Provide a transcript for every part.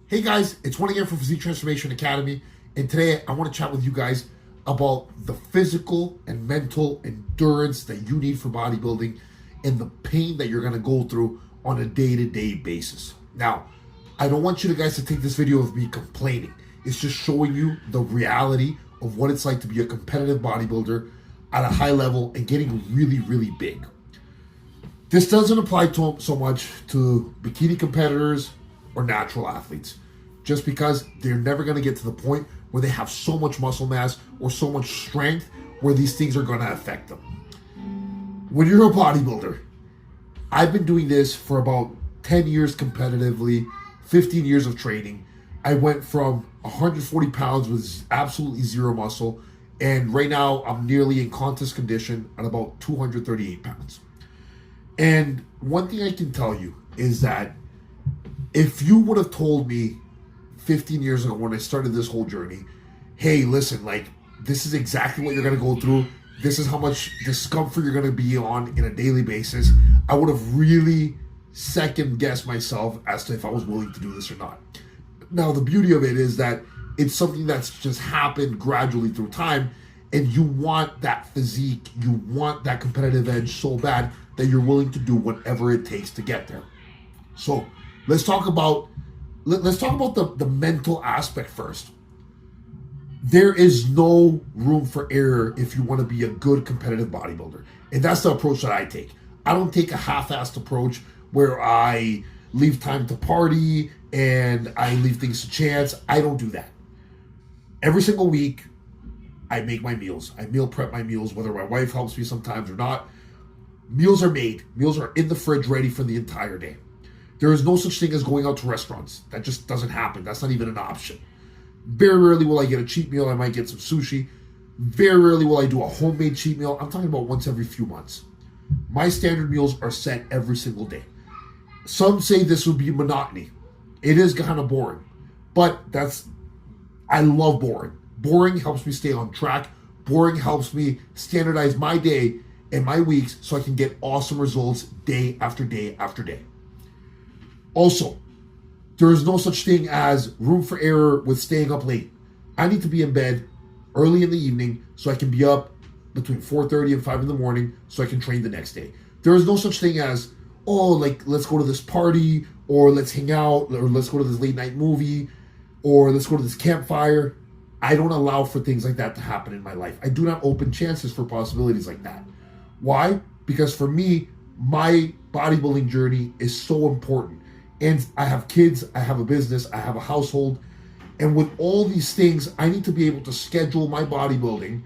Hey guys, it's Juan again from Physique Transformation Academy, and today I want to chat with you guys about the physical and mental endurance that you need for bodybuilding and the pain that you're going to go through on a day-to-day basis. Now, I don't want you guys to take this video of me complaining. It's just showing you the reality of what it's like to be a competitive bodybuilder at a high level and getting really, really big. This doesn't apply so much to bikini competitors or natural athletes, just because they're never going to get to the point where they have so much muscle mass or so much strength where these things are going to affect them. When you're a bodybuilder, I've been doing this for about 10 years competitively, 15 years of training. I went from 140 pounds with absolutely zero muscle, and right now I'm nearly in contest condition at about 238 pounds. And one thing I can tell you is that if you would have told me 15 years ago when I started this whole journey, hey, listen, this is exactly what you're going to go through. This is how much discomfort you're going to be on in a daily basis, I would have really second guessed myself as to if I was willing to do this or not. Now, the beauty of it is that it's something that's just happened gradually through time, and you want that physique, you want that competitive edge so bad that you're willing to do whatever it takes to get there. So let's talk about the mental aspect first. There is no room for error if you want to be a good competitive bodybuilder. And that's the approach that I take. I don't take a half-assed approach where I leave time to party and I leave things to chance. I don't do that. Every single week, I make my meals. I meal prep my meals, whether my wife helps me sometimes or not. Meals are made. Meals are in the fridge ready for the entire day. There is no such thing as going out to restaurants. That just doesn't happen. That's not even an option. Very rarely will I get a cheat meal. I might get some sushi. Very rarely will I do a homemade cheat meal. I'm talking about once every few months. My standard meals are set every single day. Some say this would be monotony. It is kind of boring. But I love boring. Boring helps me stay on track. Boring helps me standardize my day and my weeks so I can get awesome results day after day after day. Also, there is no such thing as room for error with staying up late. I need to be in bed early in the evening so I can be up between 4:30 and 5 in the morning so I can train the next day. There is no such thing as, let's go to this party, or let's hang out, or let's go to this late night movie, or let's go to this campfire. I don't allow for things like that to happen in my life. I do not open chances for possibilities like that. Why? Because for me, my bodybuilding journey is so important. And I have kids, I have a business, I have a household. And with all these things, I need to be able to schedule my bodybuilding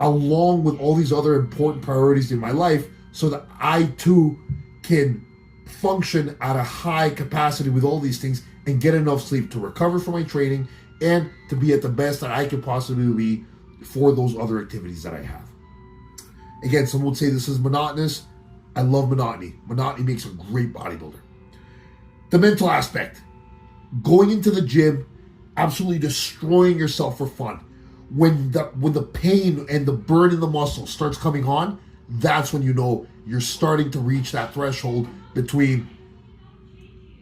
along with all these other important priorities in my life so that I too can function at a high capacity with all these things and get enough sleep to recover from my training and to be at the best that I can possibly be for those other activities that I have. Again, some would say this is monotonous. I love monotony. Monotony makes a great bodybuilder. The mental aspect. Going into the gym, absolutely destroying yourself for fun. When the pain and the burn in the muscle starts coming on, that's when you know you're starting to reach that threshold between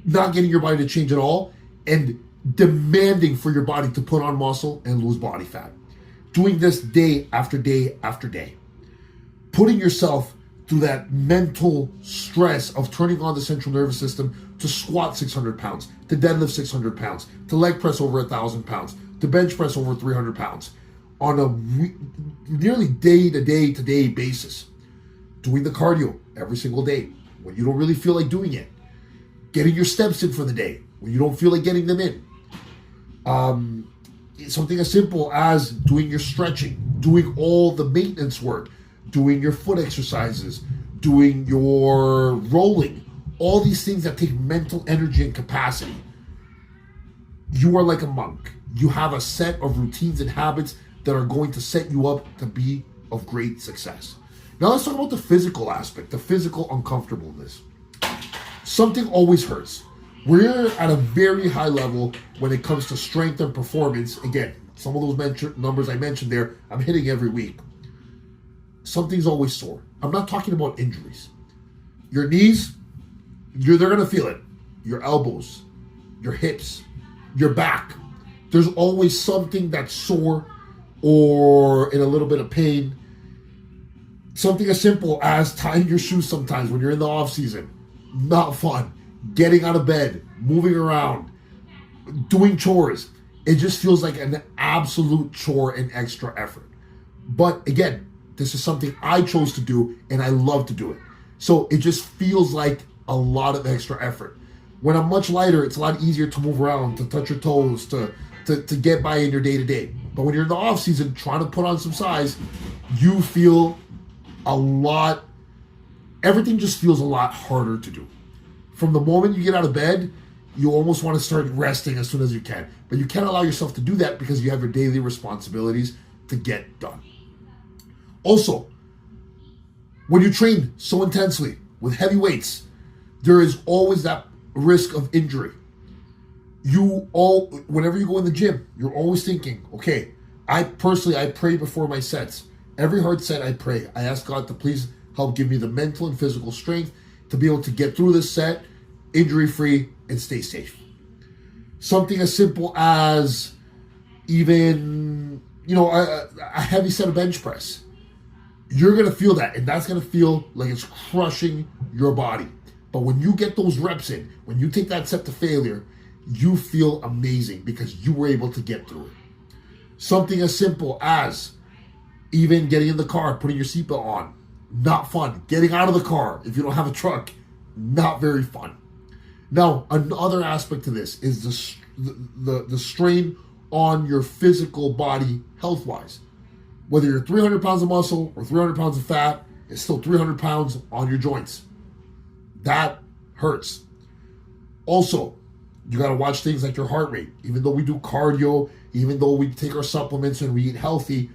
not getting your body to change at all and demanding for your body to put on muscle and lose body fat. Doing this day after day after day. Putting yourself through that mental stress of turning on the central nervous system to squat 600 pounds, to deadlift 600 pounds, to leg press over 1,000 pounds, to bench press over 300 pounds on a nearly day-to-day basis. Doing the cardio every single day when you don't really feel like doing it. Getting your steps in for the day when you don't feel like getting them in. Something as simple as doing your stretching, doing all the maintenance work, doing your foot exercises, doing your rolling, all these things that take mental energy and capacity. You are like a monk. You have a set of routines and habits that are going to set you up to be of great success. Now let's talk about the physical aspect, the physical uncomfortableness. Something always hurts. We're at a very high level when it comes to strength and performance. Again, some of those numbers I mentioned there, I'm hitting every week. Something's always sore. I'm not talking about injuries. Your knees, they're going to feel it. Your elbows, your hips, your back. There's always something that's sore or in a little bit of pain. Something as simple as tying your shoes sometimes when you're in the off season. Not fun. Getting out of bed, moving around, doing chores. It just feels like an absolute chore and extra effort. But again, this is something I chose to do and I love to do it. So it just feels like a lot of extra effort. When I'm much lighter, it's a lot easier to move around, to touch your toes, to get by in your day-to-day. But when you're in the off season trying to put on some size, you feel a lot, everything just feels a lot harder to do. From the moment you get out of bed, you almost want to start resting as soon as you can. But you can't allow yourself to do that because you have your daily responsibilities to get done. Also, when you train so intensely with heavy weights, there is always that risk of injury. Whenever you go in the gym, you're always thinking, okay, I pray before my sets. Every hard set I pray. I ask God to please help give me the mental and physical strength to be able to get through this set injury-free and stay safe. Something as simple as even, a heavy set of bench press. You're going to feel that, and that's going to feel like it's crushing your body. But when you get those reps in, when you take that set to failure, you feel amazing because you were able to get through it. Something as simple as even getting in the car, putting your seatbelt on, not fun. Getting out of the car, if you don't have a truck, not very fun. Now, another aspect to this is the strain on your physical body health-wise. Whether you're 300 pounds of muscle or 300 pounds of fat, it's still 300 pounds on your joints. That hurts. Also, you got to watch things like your heart rate. Even though we do cardio, even though we take our supplements and we eat healthy,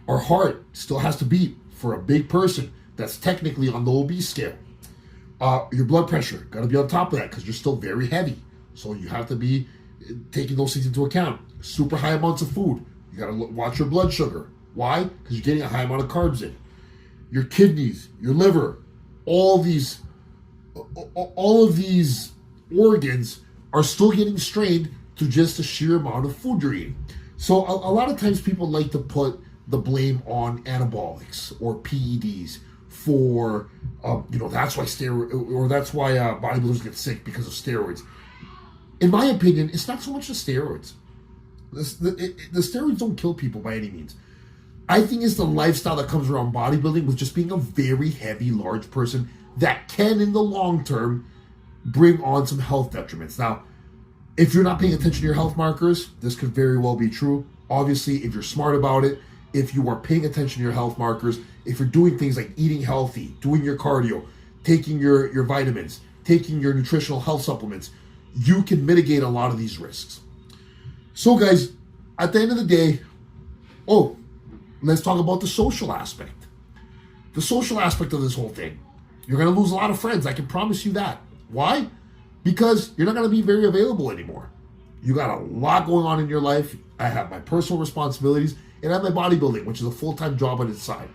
our heart still has to beat for a big person that's technically on the obese scale. Your blood pressure, got to be on top of that because you're still very heavy. So you have to be taking those things into account. Super high amounts of food. You got to watch your blood sugar. Why? Because you're getting a high amount of carbs in. Your kidneys, your liver, all of these organs are still getting strained to just the sheer amount of food you're eating. So a lot of times people like to put the blame on anabolics or PEDs for, that's why bodybuilders get sick because of steroids. In my opinion, it's not so much the steroids. The steroids don't kill people by any means. I think it's the lifestyle that comes around bodybuilding with just being a very heavy, large person that can, in the long term, bring on some health detriments. Now, if you're not paying attention to your health markers, this could very well be true. Obviously, if you're smart about it, if you are paying attention to your health markers, if you're doing things like eating healthy, doing your cardio, taking your vitamins, taking your nutritional health supplements, you can mitigate a lot of these risks. So guys, at the end of the day, let's talk about the social aspect. The social aspect of this whole thing. You're going to lose a lot of friends. I can promise you that. Why? Because you're not going to be very available anymore. You got a lot going on in your life. I have my personal responsibilities and I have my bodybuilding, which is a full-time job on its side.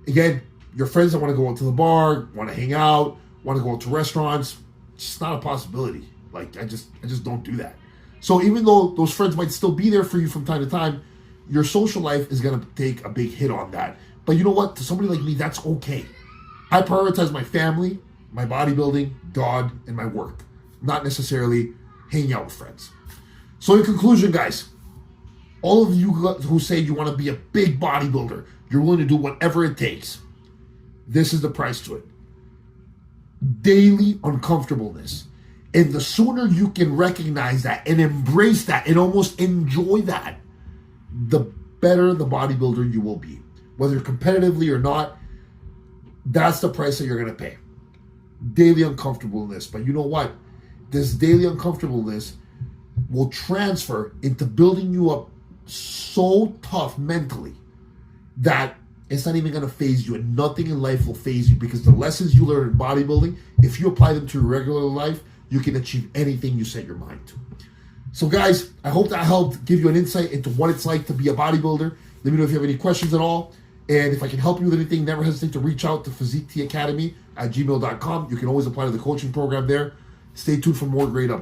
Again, your friends that want to go out to the bar, want to hang out, want to go out to restaurants, it's just not a possibility. Like, I just don't do that. So even though those friends might still be there for you from time to time, your social life is going to take a big hit on that. But you know what? To somebody like me, that's okay. I prioritize my family, my bodybuilding, God, and my work, not necessarily hanging out with friends. So in conclusion, guys, all of you who say you want to be a big bodybuilder, you're willing to do whatever it takes, this is the price to it. Daily uncomfortableness. And the sooner you can recognize that and embrace that and almost enjoy that, the better the bodybuilder you will be. Whether competitively or not, that's the price that you're going to pay. Daily uncomfortableness. But you know what? This daily uncomfortableness will transfer into building you up so tough mentally that it's not even going to phase you, and nothing in life will phase you, because the lessons you learn in bodybuilding, if you apply them to your regular life, you can achieve anything you set your mind to. So guys, I hope that helped give you an insight into what it's like to be a bodybuilder. Let me know if you have any questions at all. And if I can help you with anything, never hesitate to reach out to physiqueacademy@gmail.com. You can always apply to the coaching program there. Stay tuned for more great updates.